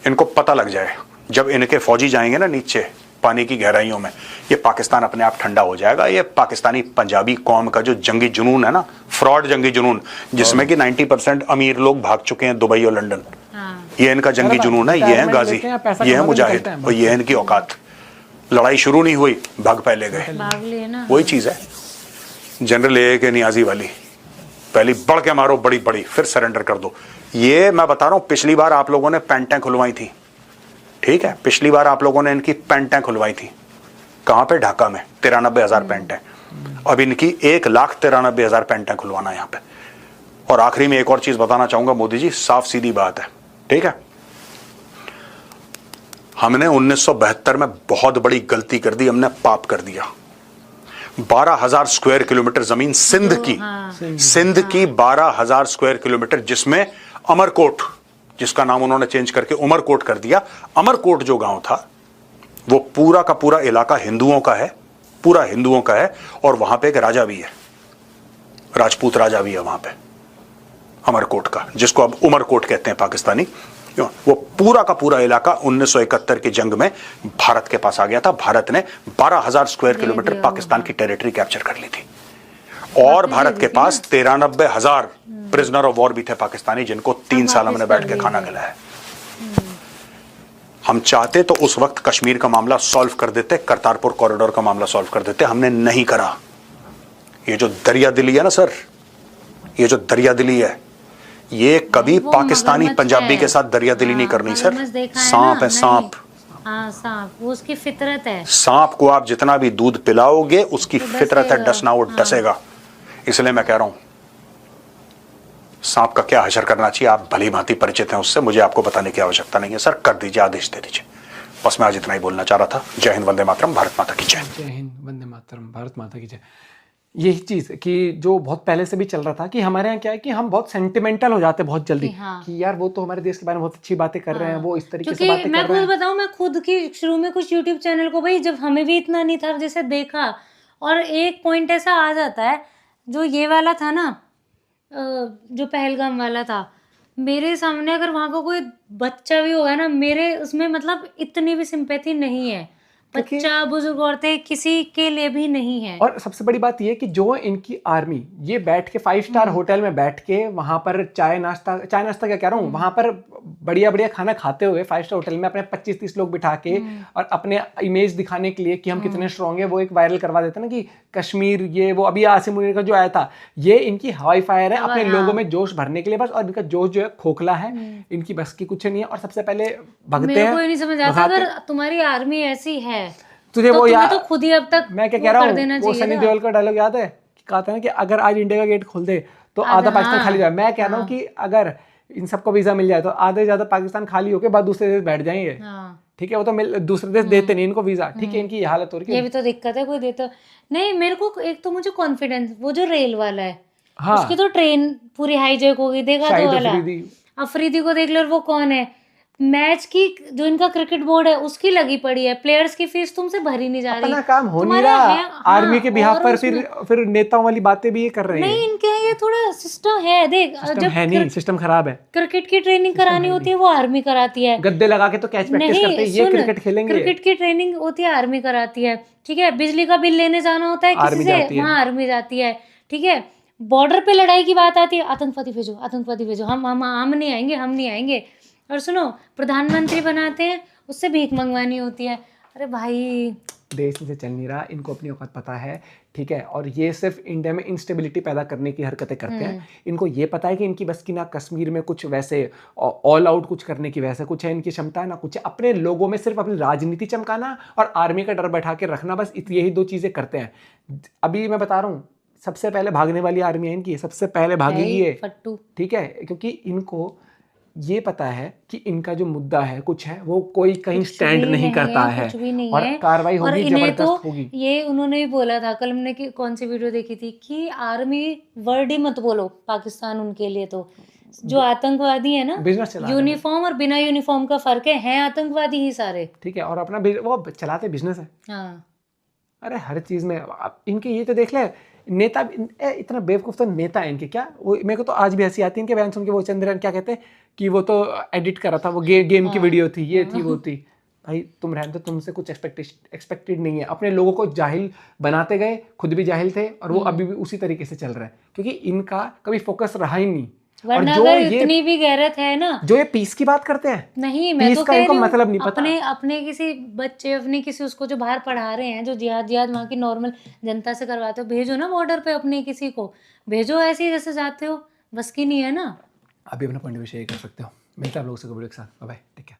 इनको पता लग जाए, जब इनके फौजी जाएंगे ना नीचे पानी की गहराइयों में, ये पाकिस्तान अपने आप ठंडा हो जाएगा। ये पाकिस्तानी पंजाबी कौम का जो जंगी जुनून है ना, फ्रॉड जंगी जुनून, जिसमें कि 90% अमीर लोग भाग चुके हैं दुबई और लंदन, ये इनका जंगी जुनून है। ये है गाजी, ये है मुजाहिद, और ये है इनकी औकात। लड़ाई शुरू नहीं हुई, भाग पहले गए, वही चीज है जनरल ए के नियाजी वाली, पहली बढ़ के मारो बड़ी बड़ी, फिर सरेंडर कर दो। ये मैं बता रहा हूं, पिछली बार आप लोगों ने पैंटें खुलवाई थी, ठीक है, पिछली बार आप लोगों ने इनकी पैंटें खुलवाई थी, कहां पे? ढाका में 93,000 पैंटें। अब इनकी 1,93,000 पैंटें खुलवाना यहां पे। और आखिरी में एक और चीज बताना चाहूंगा मोदी जी, साफ सीधी बात है, ठीक है, हमने 1972 में बहुत बड़ी गलती कर दी, हमने पाप कर दिया। 12,000 स्क्वायर किलोमीटर जमीन सिंध की, सिंध की 12,000 स्क्वायर किलोमीटर, जिसमें अमरकोट, जिसका नाम उन्होंने चेंज करके उमरकोट कर दिया। अमरकोट जो गांव था वो पूरा का पूरा इलाका हिंदुओं का है, पूरा हिंदुओं का है, और वहां पे एक राजा भी है, राजपूत राजा भी है वहां पे अमरकोट का, जिसको अब उमरकोट कहते हैं पाकिस्तानी। वो पूरा का पूरा इलाका 1971 की जंग में भारत के पास आ गया था। भारत ने 12,000 स्क्वायर किलोमीटर पाकिस्तान की टेरिटरी कैप्चर कर ली थी, और भारत के पास 93,000 प्रिजनर ऑफ वॉर भी थे पाकिस्तानी, जिनको 3 साल हमने बैठ के खाना खिलाया। हम चाहते तो उस वक्त कश्मीर का मामला सॉल्व कर देते, करतारपुर कॉरिडोर का मामला सॉल्व कर देते, हमने नहीं करा। ये जो दरिया दिली है ना सर, ये जो दरिया दिली है, ये कभी पाकिस्तानी पंजाबी के साथ दरिया दिली नहीं करनी सर। सांप है सांप, हाँ सांप, वो उसकी फितरत है। सांप को आप जितना भी दूध पिलाओगे उसकी फितरत है डसना, वो डसेगा। इसलिए मैं कह रहा हूं सांप का क्या हशर करना चाहिए, आप भली भांति परिचित हैं उससे, मुझे आपको बताने की आवश्यकता नहीं है सर। कर दीजिए, आदेश दे दीजिए। बस मैं आज इतना ही बोलना चाह रहा था। जय हिंद, वंदे मातरम, भारत माता की जय। जय हिंद, वंदे मातरम, भारत माता की जय। यही चीज़ कि जो बहुत पहले से भी चल रहा था कि हमारे यहाँ क्या है कि हम बहुत सेंटिमेंटल हो जाते हैं बहुत जल्दी, कि यार वो तो हमारे देश के बारे में बहुत अच्छी बातें कर रहे हैं, वो इस तरीके से बातें कर रहे हैं। मैं खुद बताऊं, मैं खुद की शुरू में कुछ यूट्यूब चैनल को, भाई जब हमें भी इतना नहीं था, जैसे देखा और एक पॉइंट ऐसा आ जाता है, जो ये वाला था ना, जो पहलगाम वाला था, मेरे सामने अगर वहाँ का कोई बच्चा भी होगा ना, मेरे उसमें मतलब इतनी भी सिंपैथी नहीं है। बच्चा, बुजुर्ग, औरतें, किसी के लिए भी नहीं है। और सबसे बड़ी बात ये कि जो इनकी आर्मी ये बैठ के 5 स्टार होटल में बैठ के वहां पर चाय नाश्ता क्या कह रहा हूँ, वहां पर बढ़िया बढ़िया खाना खाते हुए 5 स्टार होटल में अपने 25-30 लोग बिठा के और अपने इमेज दिखाने के लिए कि हम कितने स्ट्रांग है, वो एक वायरल करवा देते ना कि कश्मीर, ये वो अभी आसिम मुनीर का जो आया था, ये इनकी हवाई फायर है अपने लोगों में जोश भरने के लिए बस। और इनका जोश जो है खोखला है, इनकी बस की कुछ नहीं है। और सबसे पहले भगते हैं, कोई नहीं समझ आता, अगर तुम्हारी आर्मी ऐसी है तुझे वो याद, तो खुद ही अब तक मैं क्या कह रहा हूँ, वो सनी देओल का डायलॉग याद है कि कहा था ना कि अगर आज इंडिया का गेट खोल दे तो आधा पाकिस्तान खाली जाए। मैं कह रहा हूँ कि अगर इन सबको वीजा मिल जाए तो आधे ज्यादा पाकिस्तान खाली होके बाद दूसरे देश बैठ जाएंगे। ठीक है, वो तो दूसरे देश देते नहीं इनको वीजा। ठीक है, इनकी हालत हो रही है, ये भी तो दिक्कत है, कोई देता नहीं। मेरे को एक तो मुझे कॉन्फिडेंस, वो जो रेल वाला है, उसकी तो ट्रेन पूरी हाईजैक हो गई, देखा तो वाला अफरीदी को देख लो, वो कौन है, मैच की जो इनका क्रिकेट बोर्ड है उसकी लगी पड़ी है, प्लेयर्स की फीस तुमसे भरी नहीं जा रही, अपना काम हो नहीं रहा। आर्मी के बिहाफ पर फिर नेताओं वाली बातें भी ये कर रहे हैं। नहीं, इनके ये थोड़ा सिस्टम है, देख जब है नहीं, सिस्टम खराब है। क्रिकेट की ट्रेनिंग करानी होती है वो आर्मी कराती है, गद्दे लगा के तो कैच प्रैक्टिस करते हैं, ये क्रिकेट खेलेंगे। क्रिकेट की ट्रेनिंग होती है आर्मी कराती है, ठीक है। बिजली का बिल लेने जाना होता है किसी से, वहाँ आर्मी जाती है, ठीक है। बॉर्डर पे लड़ाई की बात आती है, आतंकवादी भेजो, आतंकवादी भेजो, हम नहीं आएंगे, हम नहीं आएंगे। और सुनो, प्रधानमंत्री बनाते हैं, उससे भीख मंगवानी होती है। अरे भाई, देश से चल नहीं रहा, इनको अपनी औकात पता है, ठीक है। और ये सिर्फ इंडिया में इंस्टेबिलिटी पैदा करने की हरकतें करते हैं। इनको ये पता है कि इनकी बस की ना कश्मीर में कुछ वैसे ऑल आउट कुछ करने की वैसे कुछ है इनकी क्षमता, ना कुछ है अपने लोगों में सिर्फ अपनी राजनीति चमकाना और आर्मी का डर बैठा के रखना, बस यही 2 चीज़ें करते हैं। अभी मैं बता रहा हूँ, सबसे पहले भागने वाली आर्मी है इनकी, सबसे पहले भागेगी ये, ठीक है, क्योंकि इनको ये पता है कि इनका जो मुद्दा है कुछ है, वो कोई कहीं स्टैंड नहीं करता है, और कार्रवाई होगी, जबरदस्त होगी। ये उन्होंने भी बोला था कल, हमने कौन सी वीडियो देखी थी कि आर्मी वर्ड ही मत बोलो पाकिस्तान उनके लिए, तो जो आतंकवादी है ना, यूनिफॉर्म और बिना यूनिफॉर्म का फर्क है आतंकवादी ही सारे, ठीक है। और अपना वो चलाते बिजनेस है। हाँ, अरे हर चीज में इनके, ये तो देख ले, नेता इतना बेवकूफ तो नेता है इनके, क्या वो, मेरे को तो आज भी हंसी आती है इनके बयान सुन के। वो चंद्रयान क्या कहते हैं कि वो तो एडिट कर रहा था, वो गेम की वीडियो थी, ये थी, वो थी। भाई तुम रहने तो, तुमसे कुछ एक्सपेक्टेड नहीं है। अपने लोगों को जाहिल बनाते गए, खुद भी जाहिल थे, और वो अभी भी उसी तरीके से चल रहा है, क्योंकि इनका कभी फोकस रहा ही नहीं। वरना अगर इतनी भी गैरत है ना, जो ये पीस की बात करते हैं, नहीं मैं तो कह रही हूँ, मतलब नहीं पता। अपने किसी बच्चे, अपने किसी उसको जो बाहर पढ़ा रहे हैं, जो जिहाद वहाँ की नॉर्मल जनता से करवाते हो, भेजो ना बॉर्डर पे, अपने किसी को भेजो, ऐसे ही जैसे जाते हो, बस की नहीं है ना। अभी अपना पॉइंट भी शेयर कर सकते हो। मिलता है आप लोगों से वीडियो के साथ, बाय बाय, टेक केयर।